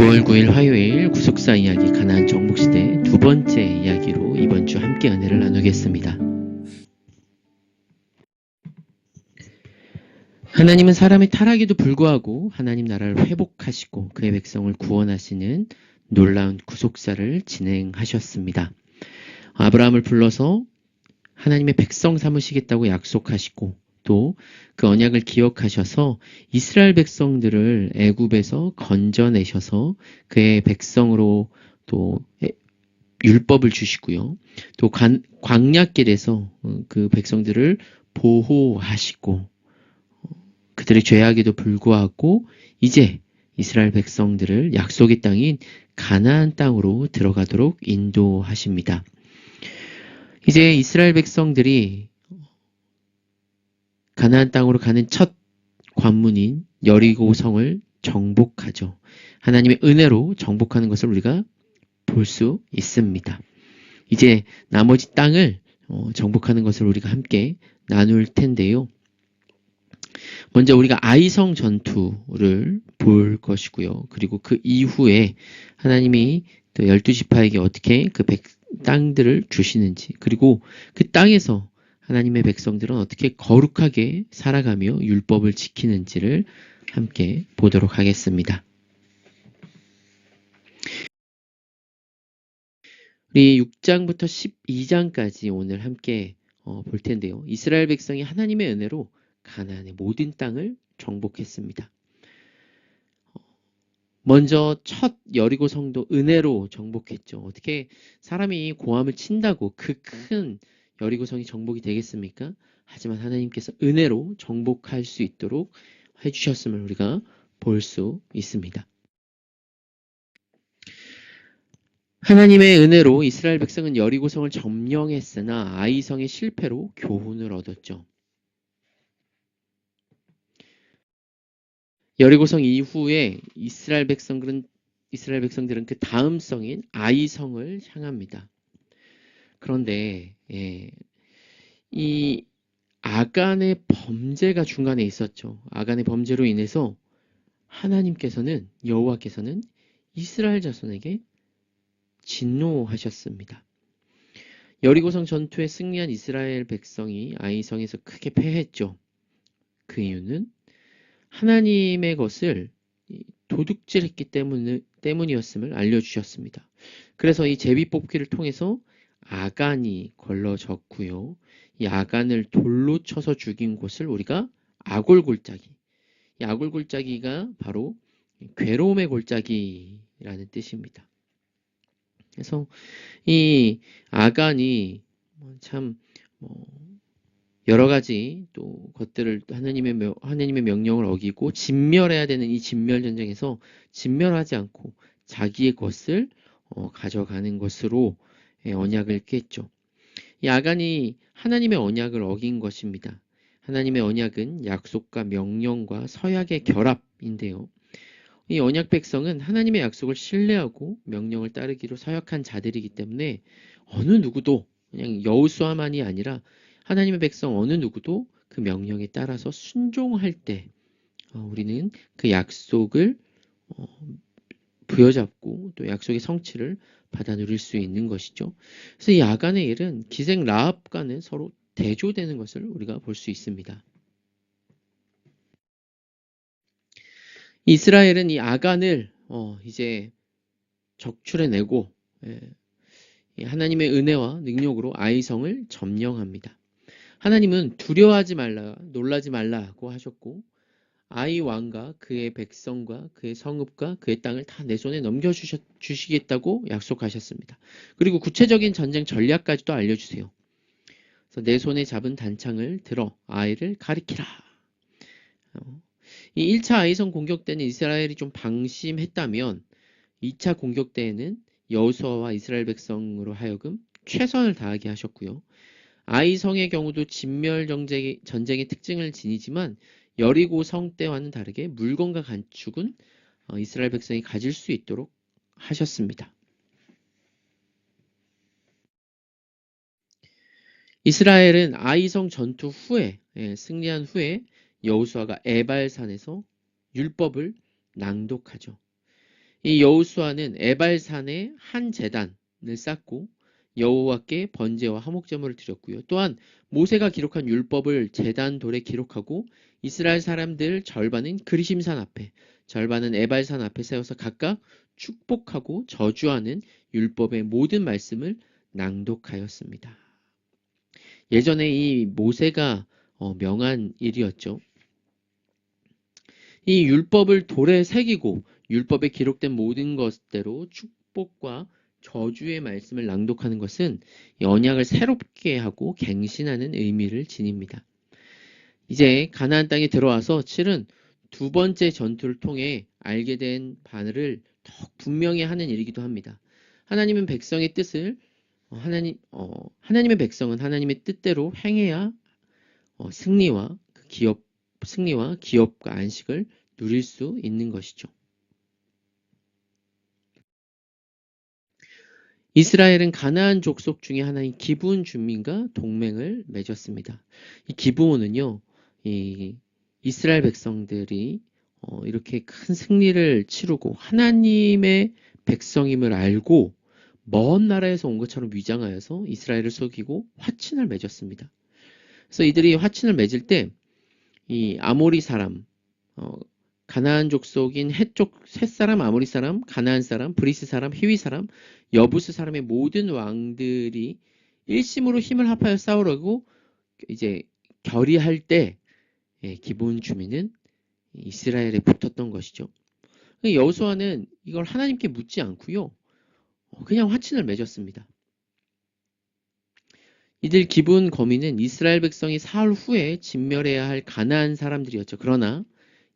9월 9일 화요일 구속사 이야기 가나안 정복시대 두 번째 이야기로 이번 주 함께 은혜를 나누겠습니다. 하나님은 사람의 타락에도 불구하고 하나님 나라를 회복하시고 그의 백성을 구원하시는 놀라운 구속사를 진행하셨습니다. 아브라함을 불러서 하나님의 백성 삼으시겠다고 약속하시고 또 그 언약을 기억하셔서 이스라엘 백성들을 애굽에서 건져내셔서 그의 백성으로 또 율법을 주시고요. 또 광야길에서 그 백성들을 보호하시고 그들의 죄악에도 불구하고 이제 이스라엘 백성들을 약속의 땅인 가나안 땅으로 들어가도록 인도하십니다. 이제 이스라엘 백성들이 가나안 땅으로 가는 첫 관문인 여리고성을 정복하죠. 하나님의 은혜로 정복하는 것을 우리가 볼 수 있습니다. 이제 나머지 땅을 정복하는 것을 우리가 함께 나눌 텐데요. 먼저 우리가 아이성 전투를 볼 것이고요. 그리고 그 이후에 하나님이 또 12지파에게 어떻게 그 땅들을 주시는지, 그리고 그 땅에서 하나님의 백성들은 어떻게 거룩하게 살아가며 율법을 지키는지를 함께 보도록 하겠습니다. 우리 6장부터 12장까지 오늘 함께 볼 텐데요. 이스라엘 백성이 하나님의 은혜로 가나안의 모든 땅을 정복했습니다. 먼저 첫 여리고 성도 은혜로 정복했죠. 어떻게 사람이 고함을 친다고 그 큰 여리고 성이 정복이 되겠습니까? 하지만 하나님께서 은혜로 정복할 수 있도록 해주셨음을 우리가 볼 수 있습니다. 하나님의 은혜로 이스라엘 백성은 여리고성을 점령했으나 아이성의 실패로 교훈을 얻었죠. 여리고성 이후에 이스라엘 백성들은 그 다음 성인 아이성을 향합니다. 그런데 이 아간의 범죄가 중간에 있었죠. 아간의 범죄로 인해서 여호와께서는 이스라엘 자손에게 진노하셨습니다. 여리고성 전투에 승리한 이스라엘 백성이 아이성에서 크게 패했죠. 그 이유는 하나님의 것을 도둑질했기 때문이었음을 알려주셨습니다. 그래서 이 제비뽑기를 통해서 아간이 걸러졌고요. 이 아간을 돌로 쳐서 죽인 곳을 우리가 아골골짜기, 이 아골골짜기가 바로 괴로움의 골짜기라는 뜻입니다. 그래서 이 아간이 참 여러 가지 또 것들을 하나님의 명령을 어기고 진멸해야 되는 이 진멸 전쟁에서 진멸하지 않고 자기의 것을 가져가는 것으로 언약을 깼죠. 이 아간이 하나님의 언약을 어긴 것입니다. 하나님의 언약은 약속과 명령과 서약의 결합인데요. 이 언약 백성은 하나님의 약속을 신뢰하고 명령을 따르기로 서약한 자들이기 때문에 어느 누구도 그냥 여호수아만이 아니라 하나님의 백성 어느 누구도 그 명령에 따라서 순종할 때 우리는 그 약속을 부여잡고 또 약속의 성취를 받아 누릴 수 있는 것이죠. 그래서 이 아간의 일은 기생 라합과는 서로 대조되는 것을 우리가 볼 수 있습니다. 이스라엘은 이 아간을 이제 적출해내고 하나님의 은혜와 능력으로 아이성을 점령합니다. 하나님은 두려워하지 말라, 놀라지 말라고 하셨고 아이 왕과 그의 백성과 그의 성읍과 그의 땅을 다 내 손에 넘겨주시겠다고 약속하셨습니다. 그리고 구체적인 전쟁 전략까지도 알려주세요. 그래서 내 손에 잡은 단창을 들어 아이를 가리키라. 이 1차 아이성 공격 때는 이스라엘이 좀 방심했다면 2차 공격 때에는 여호수아와 이스라엘 백성으로 하여금 최선을 다하게 하셨고요. 아이성의 경우도 진멸 전쟁의 특징을 지니지만 여리고 성 때와는 다르게 물건과 간축은 이스라엘 백성이 가질 수 있도록 하셨습니다. 이스라엘은 아이성 전투 후에 승리한 후에 여호수아가 에발산에서 율법을 낭독하죠. 이 여호수아는 에발산에 한 제단을 쌓고 여호와께 번제와 화목제물을 드렸고요. 또한 모세가 기록한 율법을 제단 돌에 기록하고 이스라엘 사람들 절반은 그리심산 앞에, 절반은 에발산 앞에 세워서 각각 축복하고 저주하는 율법의 모든 말씀을 낭독하였습니다. 예전에 이 모세가 명한 일이었죠. 이 율법을 돌에 새기고 율법에 기록된 모든 것대로 축복과 저주의 말씀을 낭독하는 것은 언약을 새롭게 하고 갱신하는 의미를 지닙니다. 이제 가나안 땅에 들어와서 실은 두 번째 전투를 통해 알게 된 바를 더 분명히 하는 일이기도 합니다. 하나님은 백성의 뜻을 하나님의 백성은 하나님의 뜻대로 행해야 승리와 기업과 안식을 누릴 수 있는 것이죠. 이스라엘은 가나안 족속 중에 하나인 기브온 주민과 동맹을 맺었습니다. 이 기브온은요, 이 이스라엘 백성들이 이렇게 큰 승리를 치르고 하나님의 백성임을 알고 먼 나라에서 온 것처럼 위장하여서 이스라엘을 속이고 화친을 맺었습니다. 그래서 이들이 화친을 맺을 때 이 아모리 사람, 가나안 족속인 헷사람, 아모리 사람, 가나안 사람, 브리스 사람, 히위 사람, 여부스 사람의 모든 왕들이 일심으로 힘을 합하여 싸우려고 이제 결의할 때 기브온 주민은 이스라엘에 붙었던 것이죠. 여호수아는 이걸 하나님께 묻지 않고요. 그냥 화친을 맺었습니다. 이들 기브온 거민은 이스라엘 백성이 사흘 후에 진멸해야 할 가나안 사람들이었죠. 그러나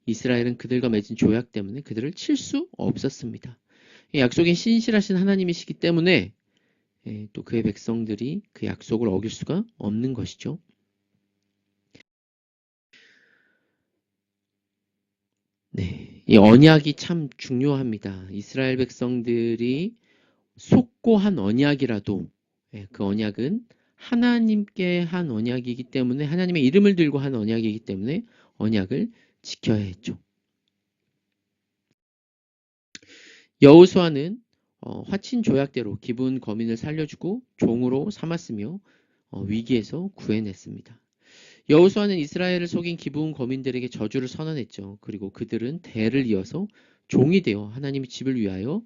이스라엘은 그들과 맺은 조약 때문에 그들을 칠 수 없었습니다. 약속인 신실하신 하나님이시기 때문에 또 그의 백성들이 그 약속을 어길 수가 없는 것이죠. 네, 이 언약이 참 중요합니다. 이스라엘 백성들이 속고 한 언약이라도 그 언약은 하나님께 한 언약이기 때문에 하나님의 이름을 들고 한 언약이기 때문에 언약을 지켜야 했죠. 여호수아는 화친 조약대로 기브온 거민을 살려주고 종으로 삼았으며 위기에서 구해냈습니다. 여호수아는 이스라엘을 속인 기브온 거민들에게 저주를 선언했죠. 그리고 그들은 대를 이어서 종이 되어 하나님의 집을 위하여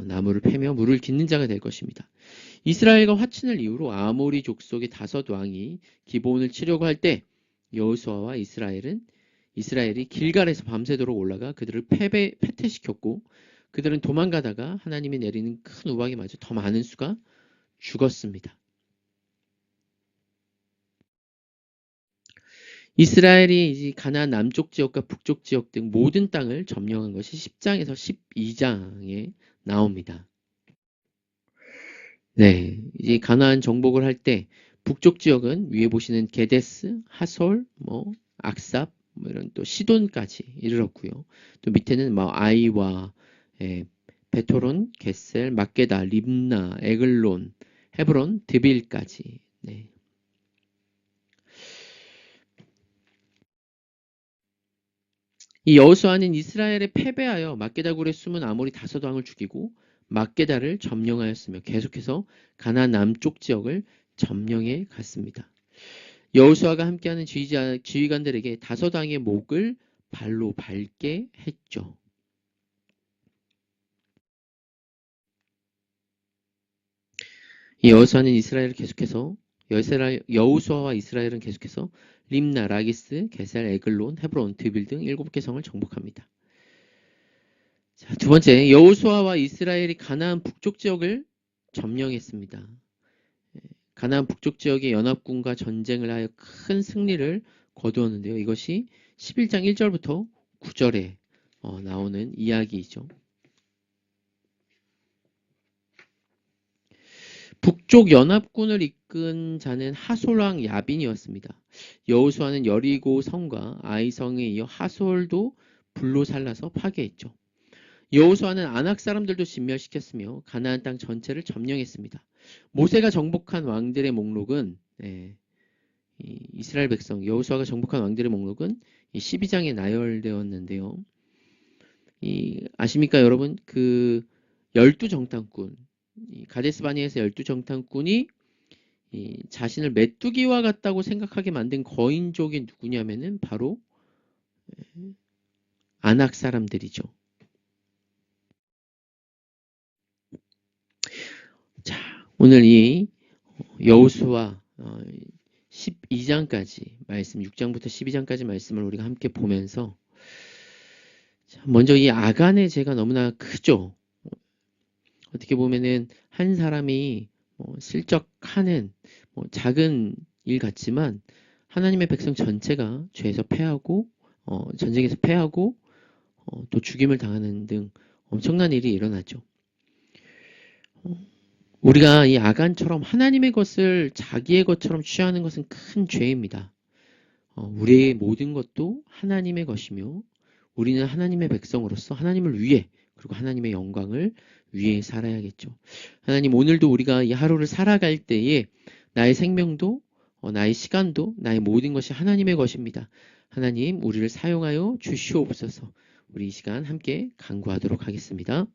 나무를 패며 물을 깃는 자가 될 것입니다. 이스라엘과 화친을 이유로 아모리 족속의 5왕이 기브온을 치려고 할 때 여호수아와 이스라엘이 길갈에서 밤새도록 올라가 그들을 패퇴시켰고 그들은 도망가다가 하나님이 내리는 큰 우박에 맞아 더 많은 수가 죽었습니다. 이스라엘이 이제 가나안 남쪽 지역과 북쪽 지역 등 모든 땅을 점령한 것이 10장에서 12장에 나옵니다. 네, 이제 가나안 정복을 할 때 북쪽 지역은 위에 보시는 게데스, 하솔, 악삽, 이런 또 시돈까지 이르렀고요. 또 밑에는 아이와 베토론, 게셀, 막게다, 립나, 에글론, 헤브론, 드빌까지. 네. 이 여호수아는 이스라엘에 패배하여 막게다 굴에 숨은 아모리 5왕을 죽이고 막게다를 점령하였으며 계속해서 가나안 남쪽 지역을 점령해 갔습니다. 여호수아가 함께하는 지휘관들에게 5왕의 목을 발로 밟게 했죠. 이 여호수아와 이스라엘은 계속해서 림나, 라기스, 게살, 에글론, 헤브론, 드빌 등 7개 성을 정복합니다. 자, 두 번째, 여호수아와 이스라엘이 가나안 북쪽 지역을 점령했습니다. 가나안 북쪽 지역의 연합군과 전쟁을 하여 큰 승리를 거두었는데요. 이것이 11장 1절부터 9절에 나오는 이야기이죠. 북쪽 연합군을 이끈 자는 하솔왕 야빈이었습니다. 여호수아는 여리고 성과 아이성에 이어 하솔도 불로 살라서 파괴했죠. 여호수아는 아낙 사람들도 진멸시켰으며 가나안 땅 전체를 점령했습니다. 모세가 정복한 왕들의 목록은 이스라엘 백성 여호수아가 정복한 왕들의 목록은 12장에 나열되었는데요. 아십니까, 여러분? 그 12정탐꾼, 가데스 바네아에서 12정탐꾼이 자신을 메뚜기와 같다고 생각하게 만든 거인족이 누구냐면은 바로 아낙 사람들이죠. 자, 오늘 이 여호수아 12장까지 말씀, 6장부터 12장까지 말씀을 우리가 함께 보면서, 먼저 이 아간의 죄가 너무나 크죠. 어떻게 보면은 한 사람이 슬쩍 하는 작은 일 같지만 하나님의 백성 전체가 죄에서 패하고 전쟁에서 패하고 또 죽임을 당하는 등 엄청난 일이 일어나죠. 우리가 이 아간처럼 하나님의 것을 자기의 것처럼 취하는 것은 큰 죄입니다. 우리의 모든 것도 하나님의 것이며 우리는 하나님의 백성으로서 하나님을 위해, 그리고 하나님의 영광을 위해 살아야겠죠. 하나님, 오늘도 우리가 이 하루를 살아갈 때에 나의 생명도 나의 시간도 나의 모든 것이 하나님의 것입니다. 하나님, 우리를 사용하여 주시옵소서. 우리 이 시간 함께 간구하도록 하겠습니다.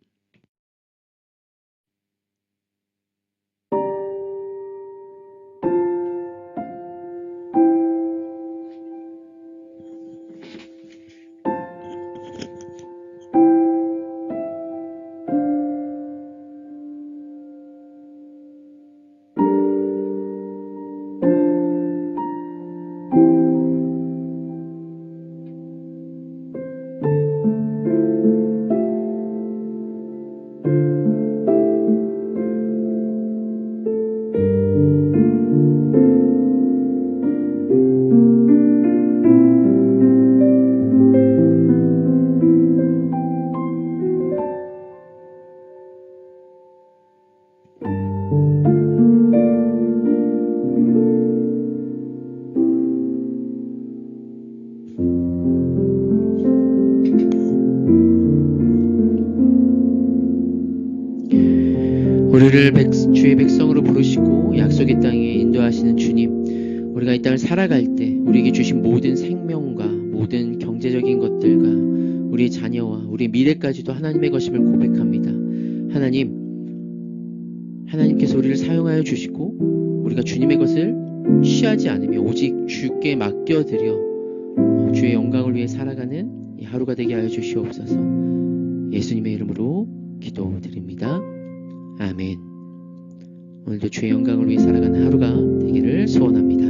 우리를 주의 백성으로 부르시고 약속의 땅에 인도하시는 주님, 우리가 이 땅을 살아갈 때 우리에게 주신 모든 생명과 모든 경제적인 것들과 우리의 자녀와 우리의 미래까지도 하나님의 것임을 고백합니다. 하나님께서 우리를 사용하여 주시고 우리가 주님의 것을 취하지 않으며 오직 주께 맡겨드려 주의 영광을 위해 살아가는 이 하루가 되게 하여 주시옵소서. 예수님의 이름으로 기도드립니다. 아멘. 오늘도 주의 영광을 위해 살아가는 하루가 되기를 소원합니다.